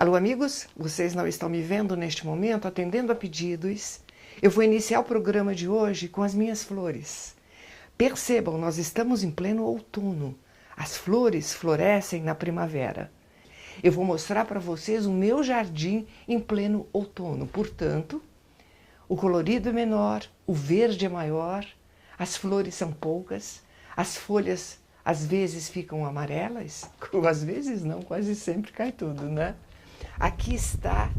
Alô, amigos, vocês não estão me vendo neste momento, atendendo a pedidos. Eu vou iniciar o programa de hoje com as minhas flores. Percebam, nós estamos em pleno outono. As flores florescem na primavera. Eu vou mostrar para vocês o meu jardim em pleno outono. Portanto, o colorido é menor, o verde é maior, as flores são poucas, as folhas às vezes ficam amarelas, às vezes não, quase sempre cai tudo, né? Aqui está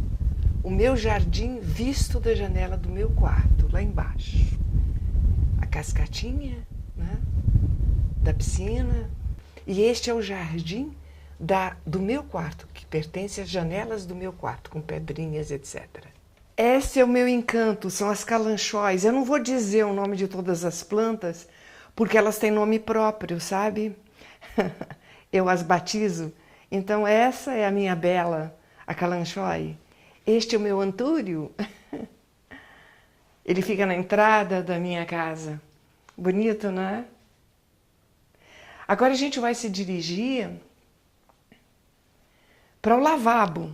o meu jardim visto da janela do meu quarto, lá embaixo. A cascatinha, né, da piscina. E este é o jardim do meu quarto, que pertence às janelas do meu quarto, com pedrinhas, etc. Esse é o meu encanto, são as calanchóis. Eu não vou dizer o nome de todas as plantas, porque elas têm nome próprio, sabe? Eu as batizo. Então essa é a minha bela, a calanchói. Este é o meu antúrio. Ele fica na entrada da minha casa. Bonito, não é? Agora a gente vai se dirigir para o lavabo.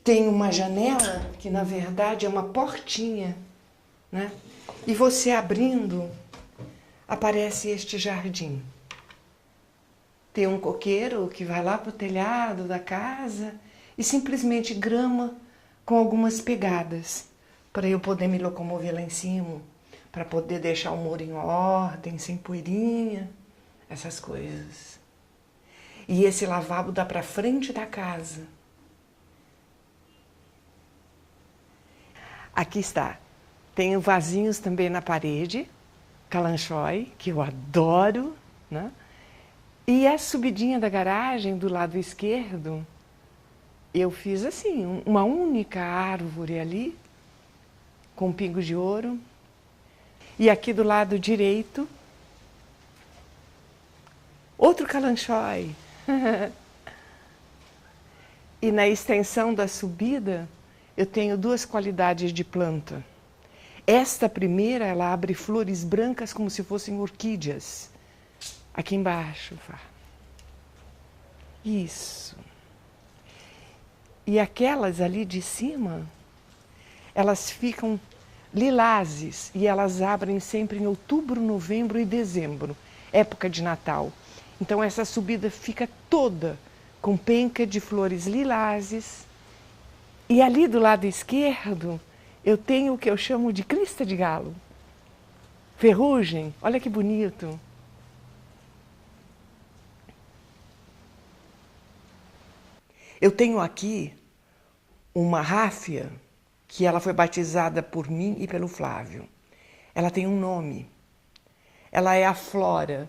Tem uma janela que, na verdade, é uma portinha, né? E você abrindo, aparece este jardim. Tem um coqueiro que vai lá para o telhado da casa e simplesmente grama com algumas pegadas para eu poder me locomover lá em cima, para poder deixar o muro em ordem, sem poeirinha, essas coisas. E esse lavabo dá para frente da casa. Aqui está. Tenho vasinhos também na parede, calanchói, que eu adoro, né? E a subidinha da garagem, do lado esquerdo, eu fiz assim, uma única árvore ali, com pingos de ouro. E aqui do lado direito, outro calanchói. E na extensão da subida, eu tenho duas qualidades de planta. Esta primeira, ela abre flores brancas como se fossem orquídeas. Aqui embaixo, isso. E aquelas ali de cima, elas ficam lilazes e elas abrem sempre em outubro, novembro e dezembro, época de Natal. Então essa subida fica toda com penca de flores lilazes. E ali do lado esquerdo, eu tenho o que eu chamo de crista de galo. Ferrugem, olha que bonito. Eu tenho aqui uma ráfia que ela foi batizada por mim e pelo Flávio. Ela tem um nome. Ela é a Flora.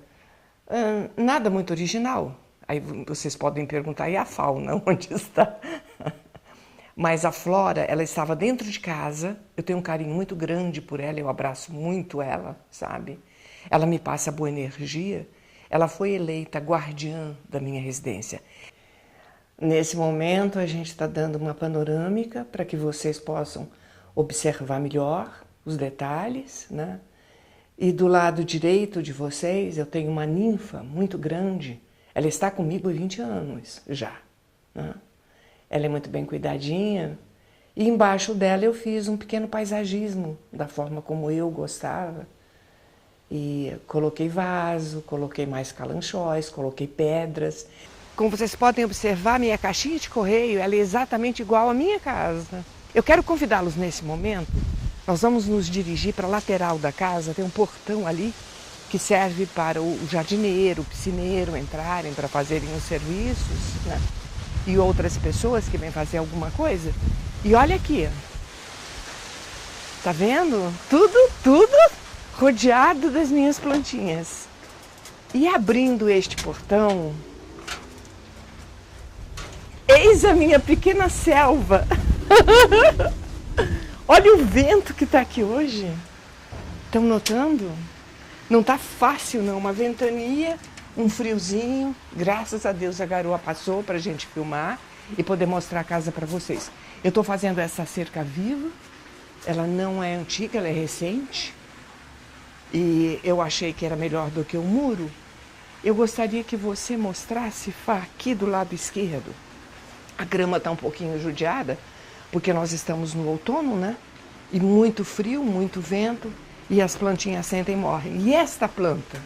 Nada muito original. Aí vocês podem perguntar, e a fauna, onde está? Mas a Flora, ela estava dentro de casa. Eu tenho um carinho muito grande por ela, eu abraço muito ela, sabe? Ela me passa boa energia. Ela foi eleita guardiã da minha residência. Nesse momento, a gente está dando uma panorâmica para que vocês possam observar melhor os detalhes, né? E do lado direito de vocês, eu tenho uma ninfa muito grande. Ela está comigo há 20 anos já, né? Ela é muito bem cuidadinha. E embaixo dela eu fiz um pequeno paisagismo, da forma como eu gostava. E coloquei vaso, coloquei mais calanchóis, coloquei pedras. Como vocês podem observar, minha caixinha de correio ela é exatamente igual à minha casa. Eu quero convidá-los nesse momento. Nós vamos nos dirigir para a lateral da casa, tem um portão ali que serve para o jardineiro, o piscineiro entrarem para fazerem os serviços, né? E outras pessoas que vêm fazer alguma coisa. E olha aqui, tá vendo? Tudo rodeado das minhas plantinhas. E abrindo este portão, eis a minha pequena selva. Olha o vento que está aqui hoje. Estão notando? Não está fácil não, uma ventania, um friozinho. Graças a Deus a garoa passou para a gente filmar e poder mostrar a casa para vocês. Eu estou fazendo essa cerca viva. Ela não é antiga, ela é recente. E eu achei que era melhor do que o muro. Eu gostaria que você mostrasse, Fá, aqui do lado esquerdo. A grama está um pouquinho judiada, porque nós estamos no outono, né? E muito frio, muito vento, e as plantinhas sentem e morrem. E esta planta,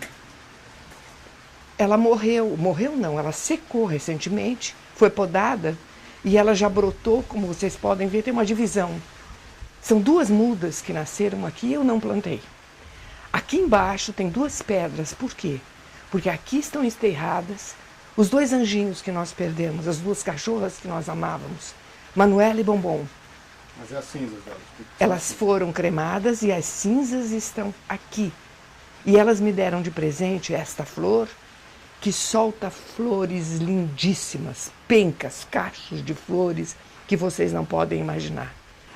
ela morreu não, ela secou recentemente, foi podada, e ela já brotou, como vocês podem ver, tem uma divisão. São duas mudas que nasceram aqui e eu não plantei. Aqui embaixo tem duas pedras, por quê? Porque aqui estão enterradas os dois anjinhos que nós perdemos, as duas cachorras que nós amávamos, Manuela e Bombom. Mas é as cinzas delas? Elas foram cremadas e as cinzas estão aqui. E elas me deram de presente esta flor, que solta flores lindíssimas, pencas, cachos de flores que vocês não podem imaginar.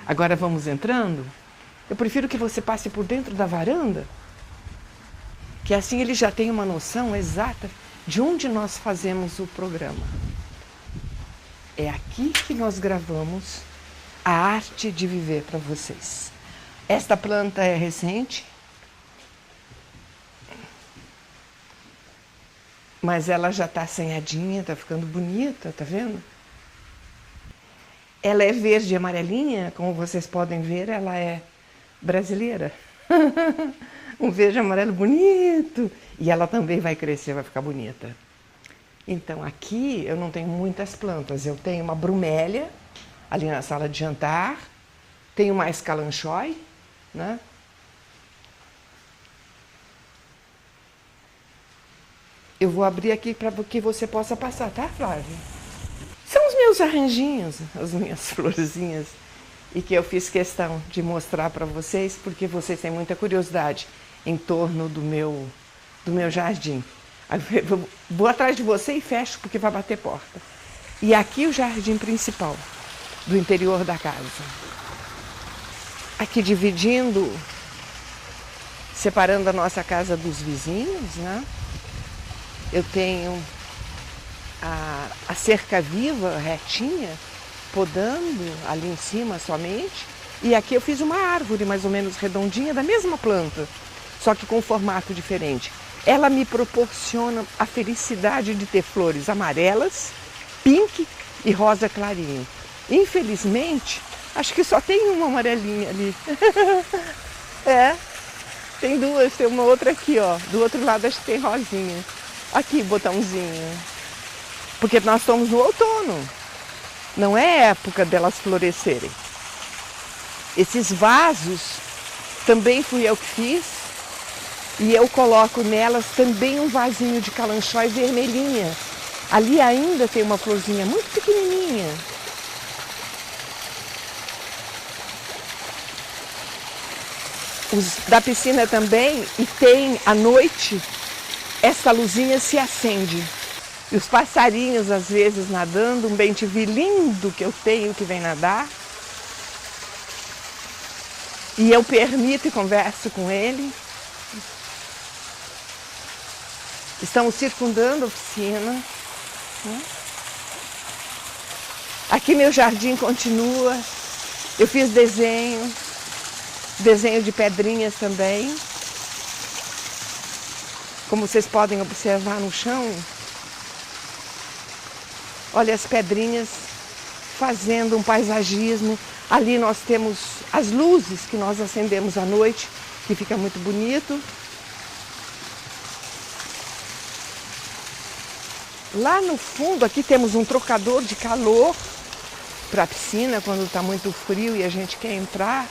Agora vamos entrando. Eu prefiro que você passe por dentro da varanda, que assim ele já tem uma noção exata de onde nós fazemos o programa. É aqui que nós gravamos a arte de viver para vocês. Esta planta é recente, mas ela já está assanhadinha, está ficando bonita, tá vendo? Ela é verde e amarelinha, como vocês podem ver, ela é brasileira. Um verde e amarelo bonito. E ela também vai crescer, vai ficar bonita. Então aqui eu não tenho muitas plantas. Eu tenho uma bromélia ali na sala de jantar. Tenho mais calanchói, né? Eu vou abrir aqui para que você possa passar, tá, Flávia? São os meus arranjinhos, as minhas florzinhas, e que eu fiz questão de mostrar para vocês, porque vocês têm muita curiosidade em torno do meu jardim. Eu vou atrás de você e fecho, porque vai bater porta. E aqui o jardim principal, do interior da casa. Aqui dividindo, separando a nossa casa dos vizinhos, né? Eu tenho a cerca viva, retinha, podando ali em cima somente. E aqui eu fiz uma árvore mais ou menos redondinha da mesma planta, só que com um formato diferente. Ela me proporciona a felicidade de ter flores amarelas, pink e rosa clarinho. Infelizmente, acho que só tem uma amarelinha ali. É, tem duas, tem uma outra aqui, ó. Do outro lado acho que tem rosinha. Aqui, botãozinho. Porque nós estamos no outono. Não é época delas florescerem. Esses vasos também fui eu que fiz. E eu coloco nelas também um vasinho de calanchói vermelhinha. Ali ainda tem uma florzinha muito pequenininha. Os da piscina também, e tem à noite, essa luzinha se acende. E os passarinhos às vezes nadando, um bem-te-vi lindo que eu tenho que vem nadar. E eu permito e converso com ele. Estamos circundando a oficina. Aqui meu jardim continua. Eu fiz desenho de pedrinhas também. Como vocês podem observar no chão, olha as pedrinhas fazendo um paisagismo. Ali nós temos as luzes que nós acendemos à noite, que fica muito bonito. Lá no fundo, aqui temos um trocador de calor para a piscina, quando está muito frio e a gente quer entrar.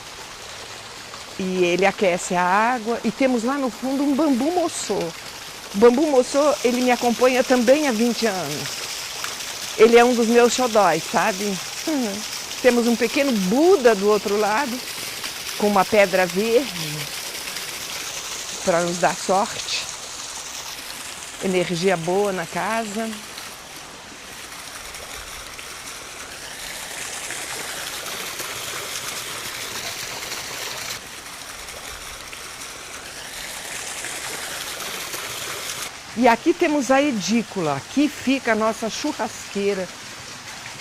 E ele aquece a água. E temos lá no fundo um bambu moçô. O bambu moçô, ele me acompanha também há 20 anos. Ele é um dos meus xodóis, sabe? Temos um pequeno Buda do outro lado, com uma pedra verde, para nos dar sorte. Energia boa na casa. E aqui temos a edícula, aqui fica a nossa churrasqueira,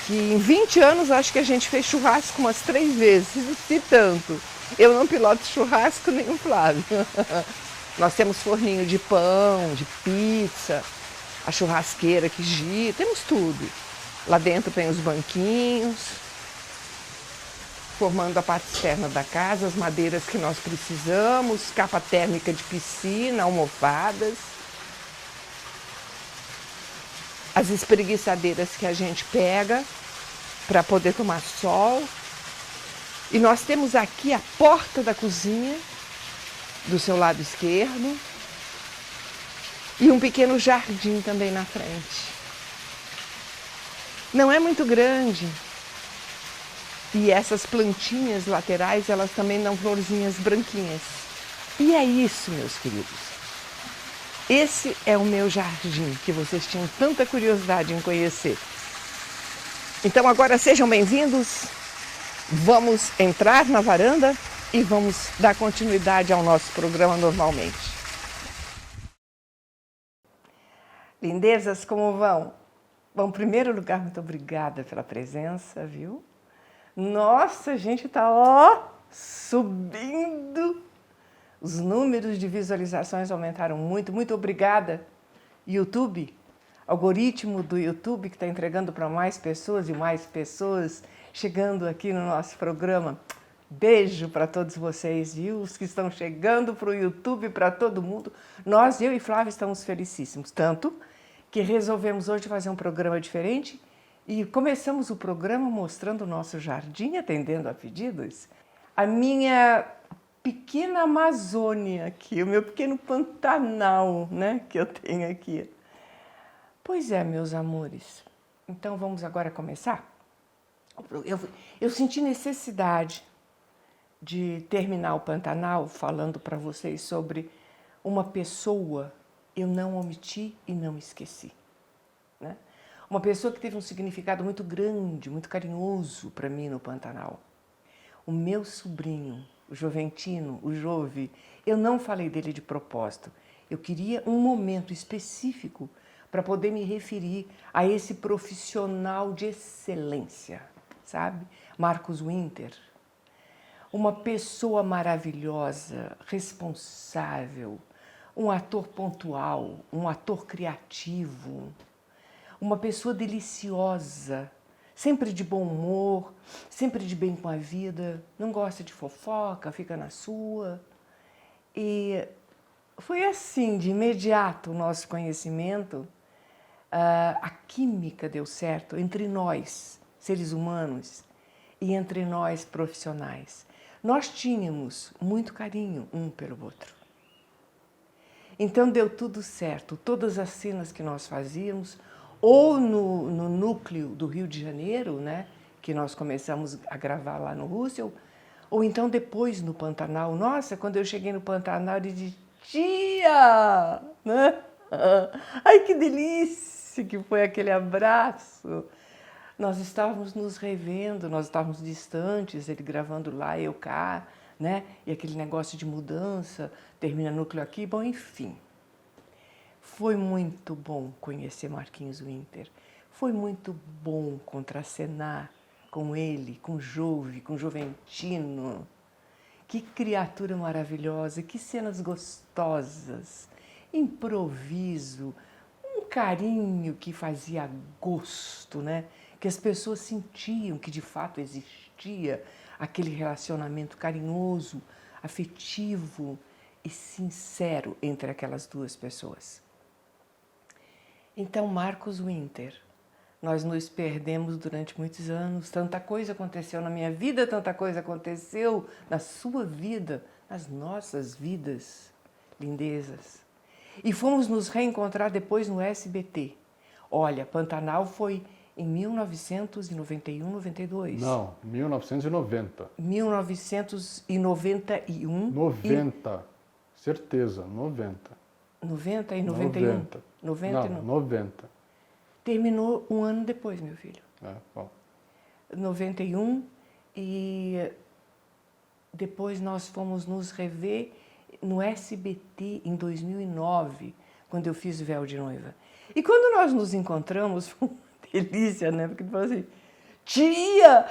que em 20 anos acho que a gente fez churrasco umas 3 vezes, se tanto. Eu não piloto churrasco nem o Flávio. Nós temos forninho de pão, de pizza, a churrasqueira que gira, temos tudo. Lá dentro tem os banquinhos, formando a parte externa da casa, as madeiras que nós precisamos, capa térmica de piscina, almofadas, as espreguiçadeiras que a gente pega para poder tomar sol. E nós temos aqui a porta da cozinha, do seu lado esquerdo, e um pequeno jardim também na frente. Não é muito grande. E essas plantinhas laterais, elas também dão florzinhas branquinhas. E é isso, meus queridos. Esse é o meu jardim, que vocês tinham tanta curiosidade em conhecer. Então agora sejam bem-vindos. Vamos entrar na varanda e vamos dar continuidade ao nosso programa normalmente. Lindezas, como vão? Bom, em primeiro lugar, muito obrigada pela presença, viu? Nossa, a gente tá, subindo. Os números de visualizações aumentaram muito. Muito obrigada, YouTube. Algoritmo do YouTube que está entregando para mais pessoas e mais pessoas chegando aqui no nosso programa. Beijo para todos vocês, viu? Os que estão chegando para o YouTube, para todo mundo. Nós, eu e Flávia, estamos felicíssimos. Tanto que resolvemos hoje fazer um programa diferente e começamos o programa mostrando o nosso jardim, atendendo a pedidos. A minha pequena Amazônia aqui, o meu pequeno Pantanal, né, que eu tenho aqui. Pois é, meus amores. Então vamos agora começar? Eu senti necessidade de terminar o Pantanal falando para vocês sobre uma pessoa eu não omiti e não esqueci, né? Uma pessoa que teve um significado muito grande, muito carinhoso para mim no Pantanal. O meu sobrinho, o Joventino, o Jove, eu não falei dele de propósito. Eu queria um momento específico para poder me referir a esse profissional de excelência, sabe? Marcos Winter. Uma pessoa maravilhosa, responsável, um ator pontual, um ator criativo, uma pessoa deliciosa, sempre de bom humor, sempre de bem com a vida, não gosta de fofoca, fica na sua. E foi assim, de imediato, o nosso conhecimento, a química deu certo entre nós, seres humanos, e entre nós, profissionais. Nós tínhamos muito carinho um pelo outro. Então deu tudo certo. Todas as cenas que nós fazíamos, ou no núcleo do Rio de Janeiro, né, que nós começamos a gravar lá no Russell, ou então depois no Pantanal. Nossa, quando eu cheguei no Pantanal, eu disse, tia! Né? Ai, que delícia que foi aquele abraço! Nós estávamos nos revendo, nós estávamos distantes, ele gravando lá, eu cá, né? E aquele negócio de mudança, termina núcleo aqui, bom, enfim. Foi muito bom conhecer Marquinhos Winter, foi muito bom contracenar com ele, com Jove, com Joventino. Que criatura maravilhosa, que cenas gostosas, improviso, um carinho que fazia gosto, né? Que as pessoas sentiam que de fato existia aquele relacionamento carinhoso, afetivo e sincero entre aquelas duas pessoas. Então, Marcos Winter, nós nos perdemos durante muitos anos, tanta coisa aconteceu na minha vida, tanta coisa aconteceu na sua vida, nas nossas vidas, lindezas. E fomos nos reencontrar depois no SBT. Olha, Pantanal foi em 1991, 92. Não, 1990. 1991. 90, certeza, 90. 90 e 91? 90. 90 não, 90. Terminou um ano depois, meu filho. Bom. 91 e depois nós fomos nos rever no SBT em 2009, quando eu fiz Véu de Noiva. E quando nós nos encontramos, foi uma delícia, né? Porque ele falou assim, tia!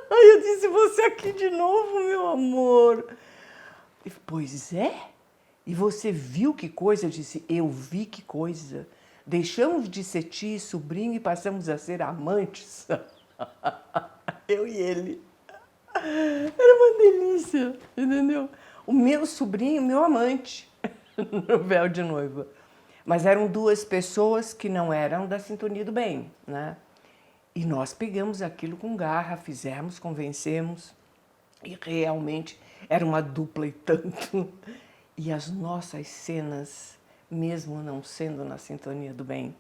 Aí eu disse, você aqui de novo, meu amor. Ele, pois é? E você viu que coisa? Eu disse, eu vi que coisa. Deixamos de ser tio e sobrinho e passamos a ser amantes. Eu e ele. Era uma delícia, entendeu? O meu sobrinho, meu amante, no véu de noiva. Mas eram duas pessoas que não eram da sintonia do bem, né? E nós pegamos aquilo com garra, fizemos, convencemos. E realmente era uma dupla e tanto. E as nossas cenas, mesmo não sendo na sintonia do bem,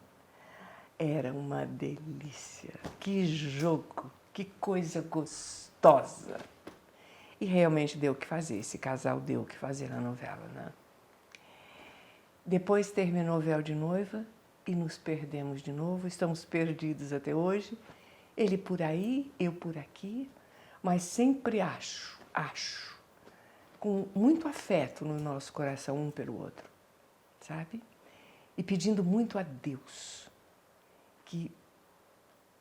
era uma delícia. Que jogo, que coisa gostosa. E realmente deu o que fazer, esse casal deu o que fazer na novela, né? Depois terminou o véu de noiva e nos perdemos de novo, estamos perdidos até hoje. Ele por aí, eu por aqui, mas sempre acho, com muito afeto no nosso coração um pelo outro, sabe? E pedindo muito a Deus que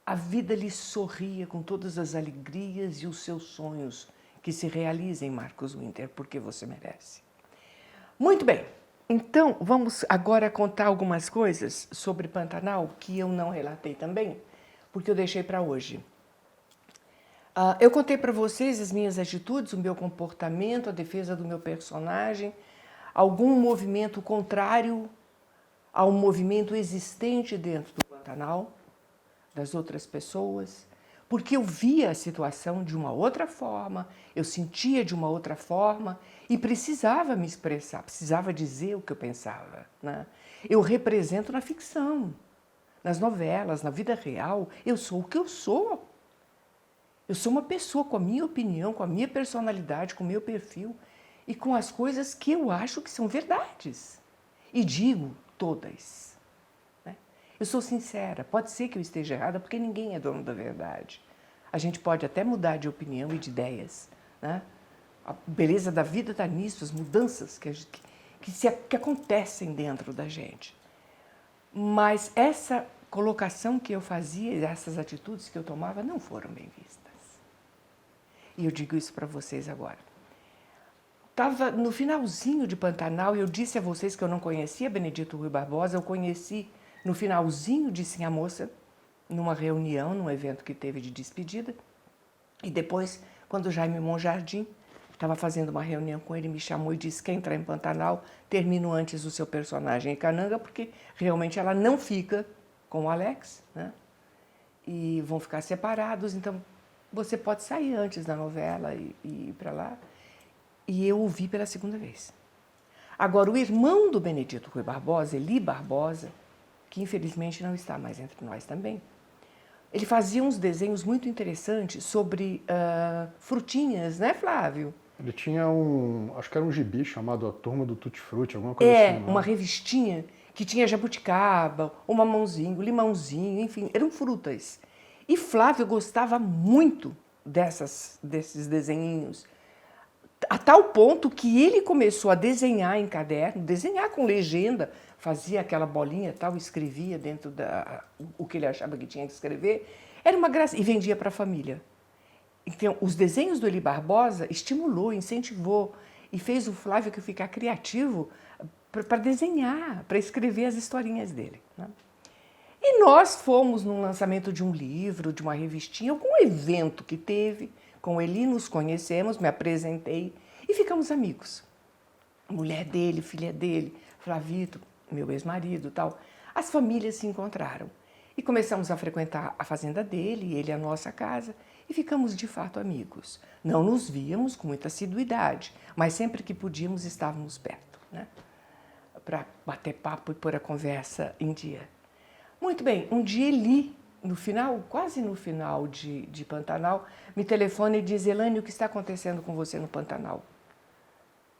a vida lhe sorria com todas as alegrias e os seus sonhos que se realizem, Marcos Winter, porque você merece. Muito bem, então vamos agora contar algumas coisas sobre Pantanal que eu não relatei também, porque eu deixei para hoje. Eu contei para vocês as minhas atitudes, o meu comportamento, a defesa do meu personagem, algum movimento contrário ao movimento existente dentro do Pantanal, das outras pessoas, porque eu via a situação de uma outra forma, eu sentia de uma outra forma e precisava me expressar, precisava dizer o que eu pensava, né? Eu represento na ficção, nas novelas, na vida real, eu sou o que eu sou. Eu sou uma pessoa com a minha opinião, com a minha personalidade, com o meu perfil e com as coisas que eu acho que são verdades. E digo todas. Né? Eu sou sincera, pode ser que eu esteja errada, porque ninguém é dono da verdade. A gente pode até mudar de opinião e de ideias. Né? A beleza da vida está nisso, as mudanças que acontecem dentro da gente. Mas essa colocação que eu fazia, essas atitudes que eu tomava, não foram bem vistas. E eu digo isso para vocês agora. Estava no finalzinho de Pantanal, eu disse a vocês que eu não conhecia Benedito Rui Barbosa, eu conheci no finalzinho de Sim a Moça, numa reunião, num evento que teve de despedida. E depois, quando Jaime Monjardim estava fazendo uma reunião com ele, me chamou e disse que entrar em Pantanal, termino antes o seu personagem em Cananga, porque realmente ela não fica com o Alex, né? E vão ficar separados, então você pode sair antes da novela e ir para lá. E eu ouvi pela segunda vez. Agora, o irmão do Benedito Rui Barbosa, Eli Barbosa, que infelizmente não está mais entre nós também, ele fazia uns desenhos muito interessantes sobre frutinhas, né, Flávio? Ele tinha acho que era um gibi chamado A Turma do Tutti Frutti, alguma coisa assim. É, uma revistinha que tinha jabuticaba, o mamãozinho, o limãozinho, enfim, eram frutas. E Flávio gostava muito desses desenhinhos, a tal ponto que ele começou a desenhar em caderno, desenhar com legenda, fazia aquela bolinha e tal, escrevia dentro o que ele achava que tinha que escrever. Era uma graça, e vendia para a família. Então, os desenhos do Eli Barbosa estimulou, incentivou e fez o Flávio ficar criativo para desenhar, para escrever as historinhas dele, né? E nós fomos num lançamento de um livro, de uma revistinha, algum evento que teve, com ele nos conhecemos, me apresentei e ficamos amigos. Mulher dele, filha dele, Flavito, meu ex-marido e tal. As famílias se encontraram e começamos a frequentar a fazenda dele, ele a nossa casa, e ficamos de fato amigos. Não nos víamos com muita assiduidade, mas sempre que podíamos estávamos perto, né? Para bater papo e pôr a conversa em dia. Muito bem, um dia Eli, no final, quase no final de Pantanal, me telefona e diz: Elaine, o que está acontecendo com você no Pantanal?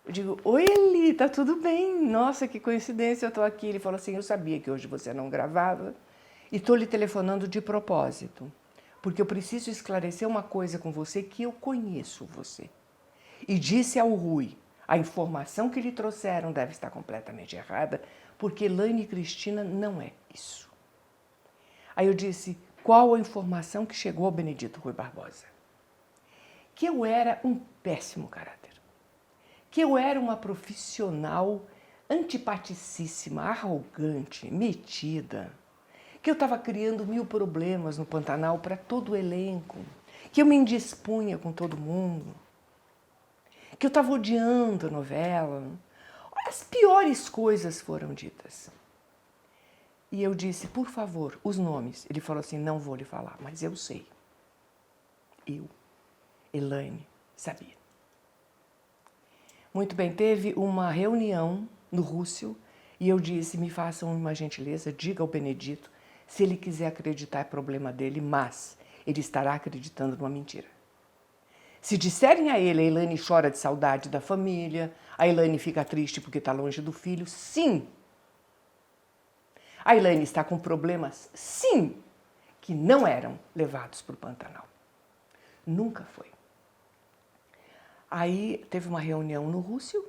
Eu digo: oi Eli, tá tudo bem? Nossa, que coincidência, eu estou aqui. Ele falou assim: eu sabia que hoje você não gravava e estou lhe telefonando de propósito, porque eu preciso esclarecer uma coisa com você que eu conheço você. E disse ao Rui: a informação que lhe trouxeram deve estar completamente errada, porque Elaine e Cristina não é isso. Aí eu disse: qual a informação que chegou ao Benedito Rui Barbosa? Que eu era um péssimo caráter. Que eu era uma profissional antipaticíssima, arrogante, metida, que eu estava criando 1000 problemas no Pantanal para todo o elenco, que eu me indispunha com todo mundo, que eu estava odiando a novela. As piores coisas foram ditas. E eu disse, por favor, os nomes. Ele falou assim, não vou lhe falar, mas eu sei. Eu, Elaine, sabia. Muito bem, teve uma reunião no Rússio e eu disse, me façam uma gentileza, diga ao Benedito, se ele quiser acreditar é problema dele, mas ele estará acreditando numa mentira. Se disserem a ele, a Elaine chora de saudade da família, a Elaine fica triste porque está longe do filho, sim. A Elaine está com problemas, sim, que não eram levados para o Pantanal. Nunca foi. Aí teve uma reunião no Rússio,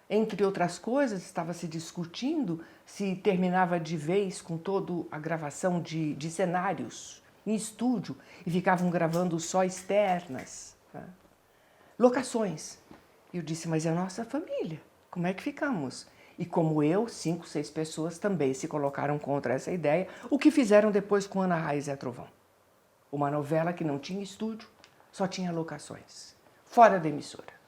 entre outras coisas, estava se discutindo se terminava de vez com toda a gravação de cenários em estúdio e ficavam gravando só externas, né? Locações. E eu disse, mas é a nossa família, como é que ficamos? E como eu, 5, 6 pessoas também se colocaram contra essa ideia, o que fizeram depois com Ana Raiz e a Trovão. Uma novela que não tinha estúdio, só tinha locações, fora da emissora.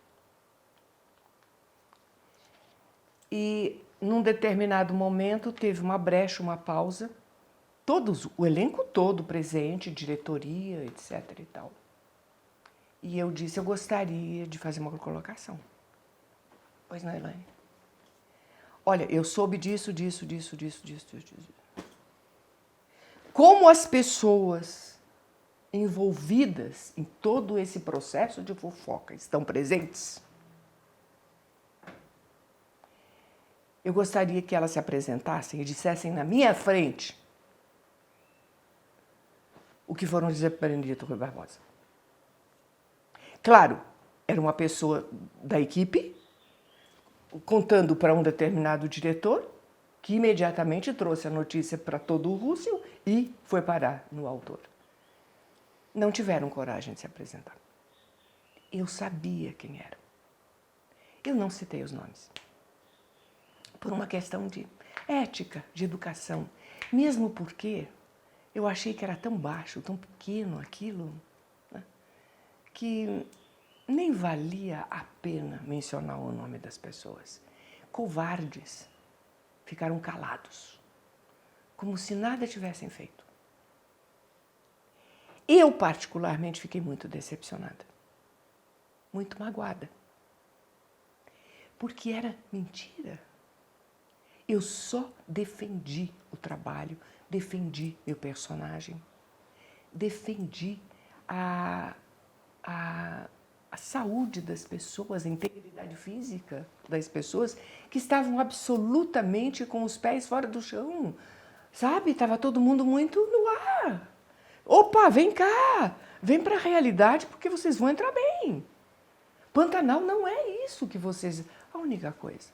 E num determinado momento teve uma brecha, uma pausa, o elenco todo presente, diretoria, etc. e tal. E eu disse, eu gostaria de fazer uma colocação. Pois não, Elaine? Olha, eu soube disso. Como as pessoas envolvidas em todo esse processo de fofoca estão presentes, eu gostaria que elas se apresentassem e dissessem na minha frente o que foram dizer para o Benedito Rui Barbosa. Claro, era uma pessoa da equipe, contando para um determinado diretor, que imediatamente trouxe a notícia para todo o Rússio e foi parar no autor. Não tiveram coragem de se apresentar. Eu sabia quem era. Eu não citei os nomes. Por uma questão de ética, de educação. Mesmo porque eu achei que era tão baixo, tão pequeno aquilo, né, que nem valia a pena mencionar o nome das pessoas. Covardes ficaram calados, como se nada tivessem feito. Eu, particularmente, fiquei muito decepcionada, muito magoada, porque era mentira. Eu só defendi o trabalho, defendi meu personagem, defendi a saúde das pessoas, a integridade física das pessoas que estavam absolutamente com os pés fora do chão, sabe? Estava todo mundo muito no ar. Opa, vem cá, vem para a realidade porque vocês vão entrar bem. Pantanal não é isso que vocês... A única coisa.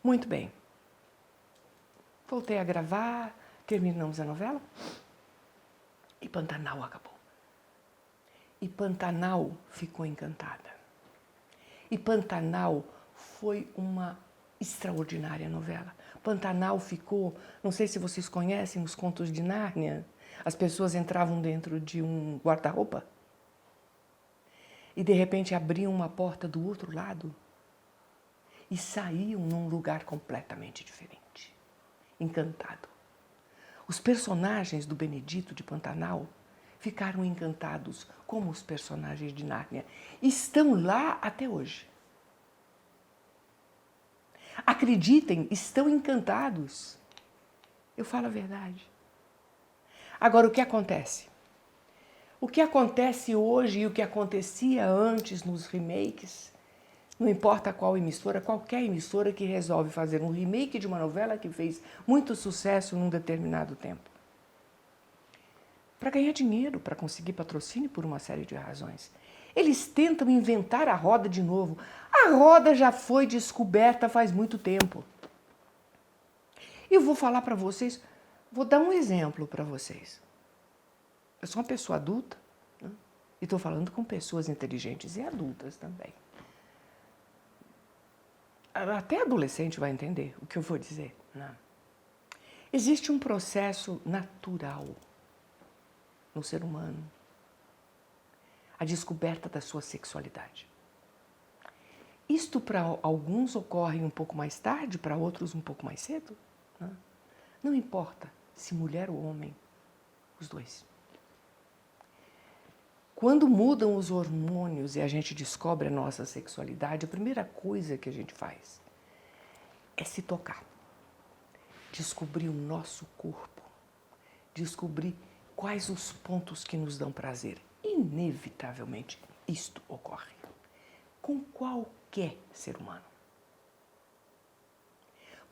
Muito bem. Voltei a gravar, terminamos a novela e Pantanal acabou. E Pantanal ficou encantada. E Pantanal foi uma extraordinária novela. Pantanal ficou, não sei se vocês conhecem os Contos de Nárnia, as pessoas entravam dentro de um guarda-roupa e de repente abriam uma porta do outro lado e saíam num lugar completamente diferente. Encantado. Os personagens do Benedito de Pantanal ficaram encantados como os personagens de Nárnia. Estão lá até hoje. Acreditem, estão encantados. Eu falo a verdade. Agora, o que acontece? O que acontece hoje e o que acontecia antes nos remakes, não importa qual emissora, qualquer emissora que resolve fazer um remake de uma novela que fez muito sucesso num determinado tempo. Para ganhar dinheiro, para conseguir patrocínio por uma série de razões. Eles tentam inventar a roda de novo. A roda já foi descoberta faz muito tempo. Eu vou falar para vocês, vou dar um exemplo para vocês. Eu sou uma pessoa adulta, né? E estou falando com pessoas inteligentes e adultas também. até adolescente vai entender o que eu vou dizer. Né? Existe um processo natural no ser humano, a descoberta da sua sexualidade. Isto para alguns ocorre um pouco mais tarde, para outros um pouco mais cedo. Né? Não importa se mulher ou homem, os dois. Quando mudam os hormônios e a gente descobre a nossa sexualidade, a primeira coisa que a gente faz é se tocar. Descobrir o nosso corpo. Descobrir quais os pontos que nos dão prazer. Inevitavelmente, isto ocorre com qualquer ser humano.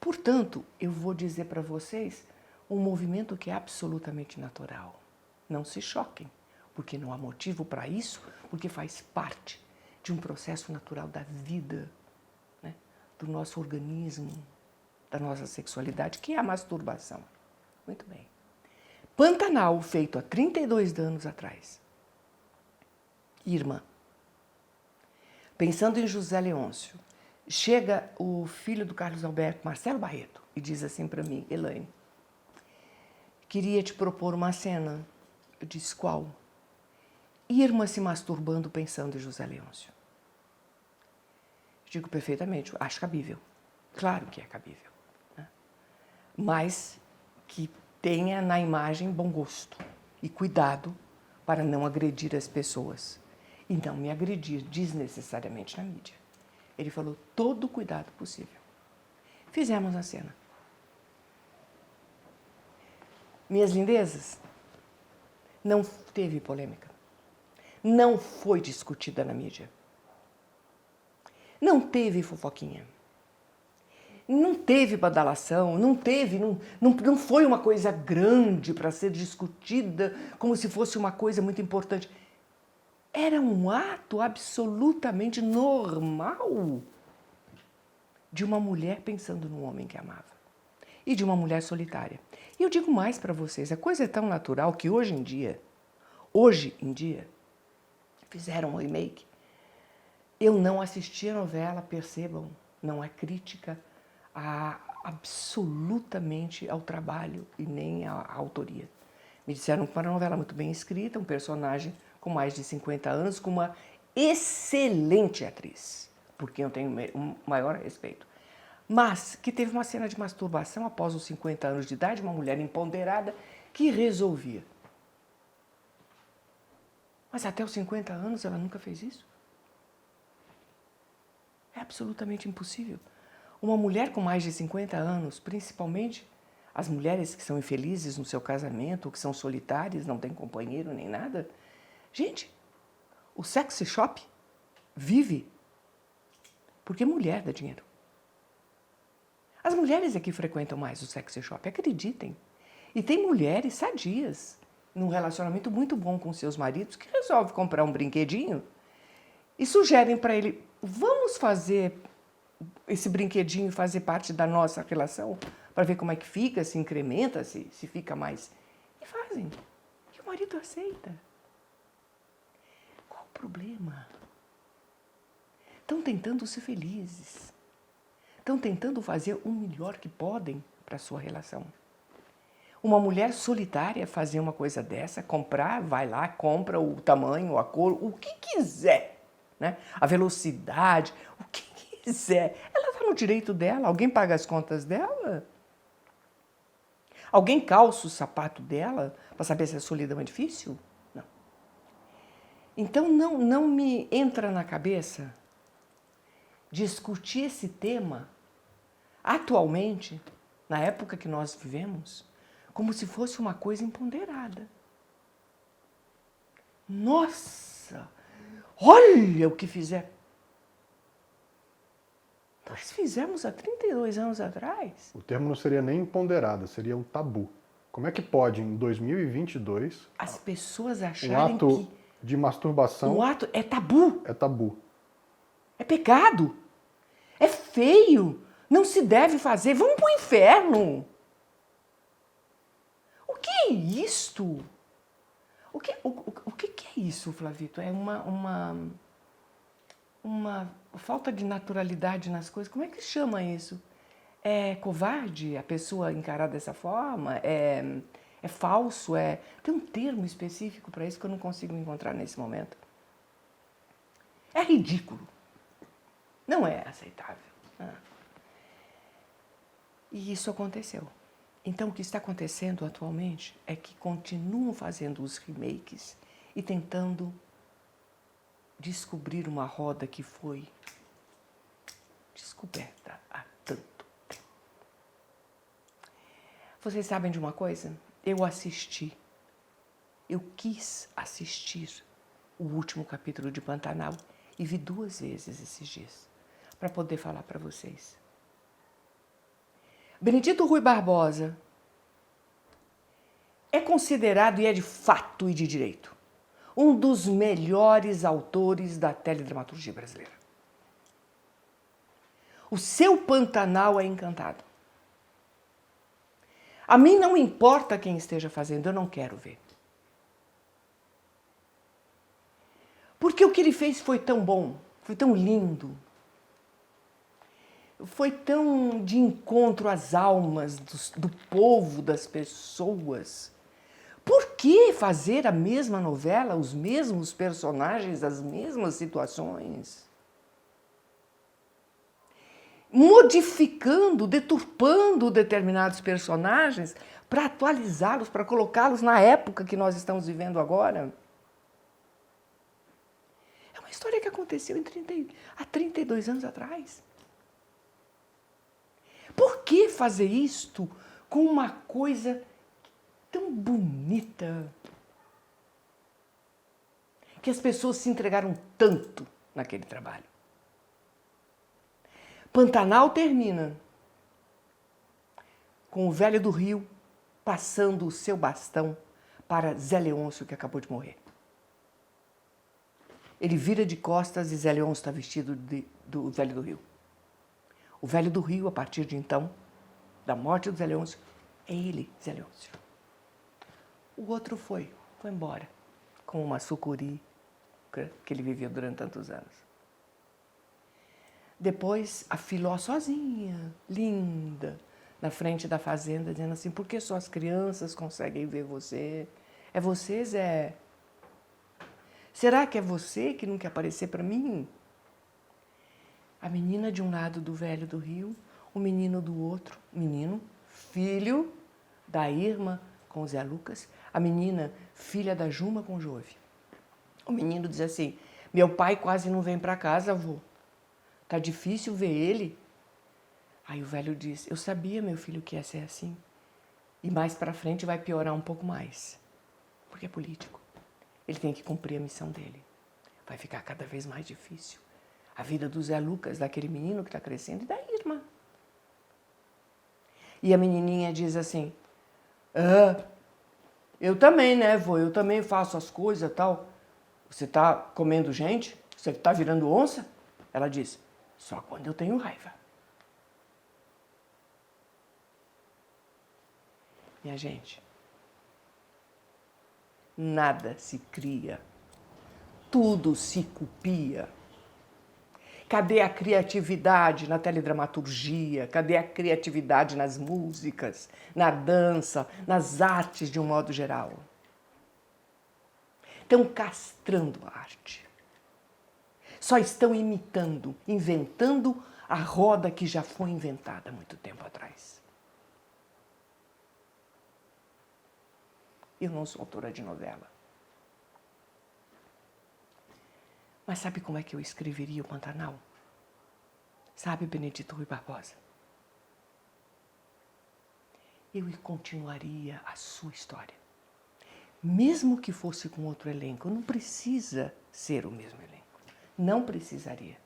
Portanto, eu vou dizer para vocês um movimento que é absolutamente natural. Não se choquem, porque não há motivo para isso, porque faz parte de um processo natural da vida, né? Do nosso organismo, da nossa sexualidade, que é a masturbação. Muito bem. Pantanal, feito há 32 anos atrás. Irmã. Pensando em José Leôncio, chega o filho do Carlos Alberto, Marcelo Barreto, e diz assim para mim: Elaine, queria te propor uma cena. Eu disse: qual? Irmã se masturbando pensando em José Leôncio. Digo: perfeitamente, acho cabível. Claro que é cabível. Né? Mas que tenha na imagem bom gosto e cuidado para não agredir as pessoas. E não me agredir desnecessariamente na mídia. Ele falou: todo o cuidado possível. Fizemos a cena. Minhas lindezas, não teve polêmica. Não foi discutida na mídia. Não teve fofoquinha. Não teve badalação, não foi uma coisa grande para ser discutida como se fosse uma coisa muito importante. Era um ato absolutamente normal de uma mulher pensando no homem que amava e de uma mulher solitária. E eu digo mais para vocês, a coisa é tão natural que hoje em dia, fizeram um remake. Eu não assisti a novela, percebam, não é crítica absolutamente ao trabalho e nem à autoria. Me disseram que era uma novela muito bem escrita, um personagem com mais de 50 anos, com uma excelente atriz, por quem eu tenho um maior respeito. Mas que teve uma cena de masturbação após os 50 anos de idade, uma mulher empoderada que resolvia. Mas até os 50 anos ela nunca fez isso? É absolutamente impossível. Uma mulher com mais de 50 anos, principalmente as mulheres que são infelizes no seu casamento, ou que são solitárias, não têm companheiro nem nada. Gente, o sexy shop vive porque mulher dá dinheiro. As mulheres é que frequentam mais o sexy shop, acreditem. E tem mulheres sadias, num relacionamento muito bom com seus maridos, que resolvem comprar um brinquedinho e sugerem para ele: vamos fazer esse brinquedinho fazer parte da nossa relação, para ver como é que fica, se incrementa, se fica mais. E fazem. E o marido aceita. Qual o problema? Estão tentando ser felizes. Estão tentando fazer o melhor que podem para a sua relação. Uma mulher solitária fazer uma coisa dessa, comprar, vai lá, compra o tamanho, a cor, o que quiser, né? A velocidade, o que quiser. Ela está no direito dela. Alguém paga as contas dela? Alguém calça o sapato dela para saber se a solidão é difícil? Não. Então não me entra na cabeça discutir esse tema atualmente, na época que nós vivemos, como se fosse uma coisa imponderada. Nossa! Olha o que fizeram! Nós fizemos há 32 anos atrás. O termo não seria nem imponderado, seria um tabu. Como é que pode, em 2022, as pessoas acharem um ato que de masturbação... um ato é tabu? É tabu. É pecado? É feio? Não se deve fazer? Vamos para o inferno! O que é isto? O que é isso, Flavito? É uma falta de naturalidade nas coisas. Como é que chama isso? É covarde a pessoa encarar dessa forma? É falso? Tem um termo específico para isso que eu não consigo encontrar nesse momento. É ridículo. Não é aceitável. E isso aconteceu. Então, o que está acontecendo atualmente é que continuam fazendo os remakes e tentando descobrir uma roda que foi descoberta há tanto tempo. Vocês sabem de uma coisa? Eu quis assistir o último capítulo de Pantanal e vi 2 vezes esses dias, para poder falar para vocês. Benedito Rui Barbosa é considerado, e é de fato e de direito, um dos melhores autores da teledramaturgia brasileira. O seu Pantanal é encantado. A mim não importa quem esteja fazendo, eu não quero ver. Porque o que ele fez foi tão bom, foi tão lindo, foi tão de encontro às almas do povo, das pessoas. Por que fazer a mesma novela, os mesmos personagens, as mesmas situações? Modificando, deturpando determinados personagens para atualizá-los, para colocá-los na época que nós estamos vivendo agora. É uma história que aconteceu há 32 anos atrás. Por que fazer isto com uma coisa tão bonita? Que as pessoas se entregaram tanto naquele trabalho. Pantanal termina com o velho do Rio passando o seu bastão para Zé Leôncio, que acabou de morrer. Ele vira de costas e Zé Leôncio está vestido do velho do Rio. O velho do Rio, a partir de então, da morte do Zé Leôncio, é ele, Zé Leôncio. O outro foi embora, com uma sucuri que ele viveu durante tantos anos. Depois, a Filó sozinha, linda, na frente da fazenda, dizendo assim, por que só as crianças conseguem ver você? É você, Zé? Será que é você que não quer aparecer para mim? A menina de um lado do velho do Rio, o menino do outro, menino, filho da Irma com o Zé Lucas, a menina, filha da Juma com o Jove. O menino diz assim, meu pai quase não vem para casa, avô. Tá difícil ver ele. Aí o velho diz, eu sabia, meu filho, que ia ser assim. E mais para frente vai piorar um pouco mais. Porque é político. Ele tem que cumprir a missão dele. Vai ficar cada vez mais difícil. A vida do Zé Lucas, daquele menino que está crescendo, e da Irma. E a menininha diz assim, eu também, né, vô? Eu também faço as coisas e tal. Você está comendo gente? Você está virando onça? Ela diz, só quando eu tenho raiva. Minha gente, nada se cria, tudo se copia. Cadê a criatividade na teledramaturgia? Cadê a criatividade nas músicas, na dança, nas artes de um modo geral? Estão castrando a arte. Só estão imitando, inventando a roda que já foi inventada há muito tempo atrás. Eu não sou autora de novela. Mas sabe como é que eu escreveria o Pantanal? Sabe, Benedito Rui Barbosa? Eu continuaria a sua história. Mesmo que fosse com outro elenco, não precisa ser o mesmo elenco. Não precisaria.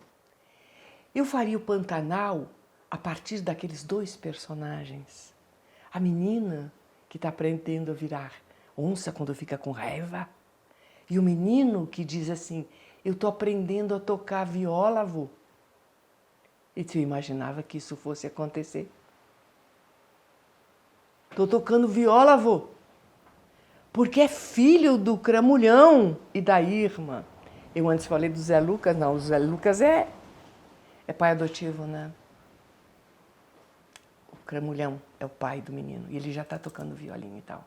Eu faria o Pantanal a partir daqueles 2 personagens. A menina que está aprendendo a virar onça quando fica com raiva. E o menino que diz assim, eu estou aprendendo a tocar viola, avô. E tu imaginava que isso fosse acontecer? Estou tocando viola, avô. Porque é filho do Cramulhão e da Irma. Eu antes falei do Zé Lucas, não, o Zé Lucas é pai adotivo, né? O Cramulhão é o pai do menino, e ele já está tocando violino e tal.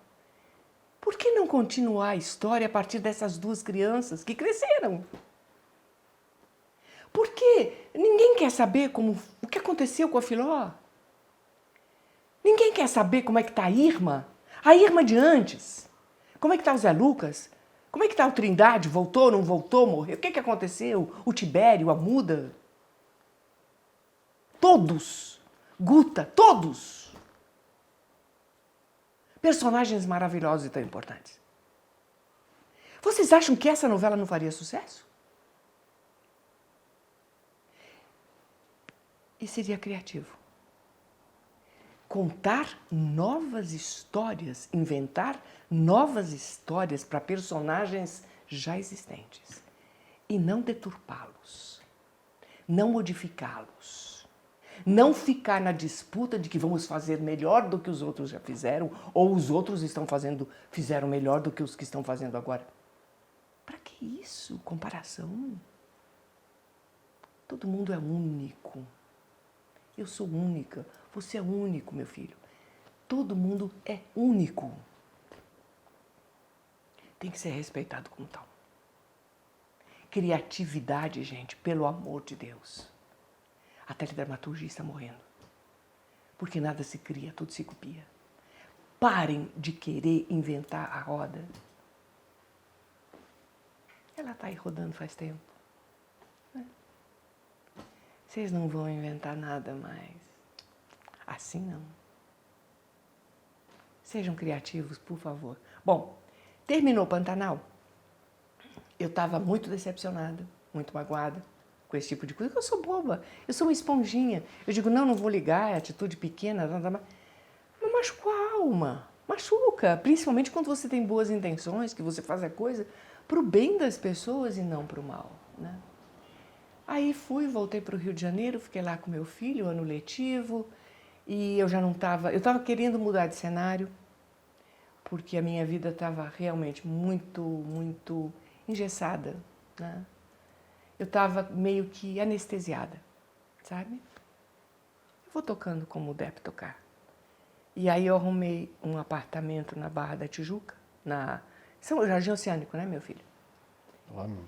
Por que não continuar a história a partir dessas duas crianças que cresceram? Por que ninguém quer saber o que aconteceu com a Filó? Ninguém quer saber como é que está a Irma de antes. Como é que está o Zé Lucas? Como é que está o Trindade? Voltou, não voltou, morreu? O que aconteceu? O Tibério, a Muda? Todos. Guta, todos. Personagens maravilhosos e tão importantes. Vocês acham que essa novela não faria sucesso? E seria criativo. Contar novas histórias, inventar novas histórias para personagens já existentes. E não deturpá-los, não modificá-los, não ficar na disputa de que vamos fazer melhor do que os outros já fizeram, ou os outros fizeram melhor do que os que estão fazendo agora. Para que isso? Comparação? Todo mundo é único. Eu sou única. Você é único, meu filho. Todo mundo é único. Tem que ser respeitado como tal. Criatividade, gente, pelo amor de Deus. A teledramaturgia está morrendo. Porque nada se cria, tudo se copia. Parem de querer inventar a roda. Ela está aí rodando faz tempo. Vocês não vão inventar nada mais. Assim não. Sejam criativos, por favor. Bom, terminou o Pantanal. Eu estava muito decepcionada, muito magoada com esse tipo de coisa. Eu sou boba, eu sou uma esponjinha. Eu digo, não vou ligar, é atitude pequena. Mas machuca a alma, machuca. Principalmente quando você tem boas intenções, que você faz a coisa para o bem das pessoas e não para o mal, né? Aí voltei para o Rio de Janeiro, fiquei lá com meu filho, ano letivo, e eu já não estava... Eu estava querendo mudar de cenário, porque a minha vida estava realmente muito engessada, né? Eu estava meio que anestesiada, sabe? Eu vou tocando como deve tocar. E aí eu arrumei um apartamento na Barra da Tijuca, São Jardim Oceânico, né, meu filho?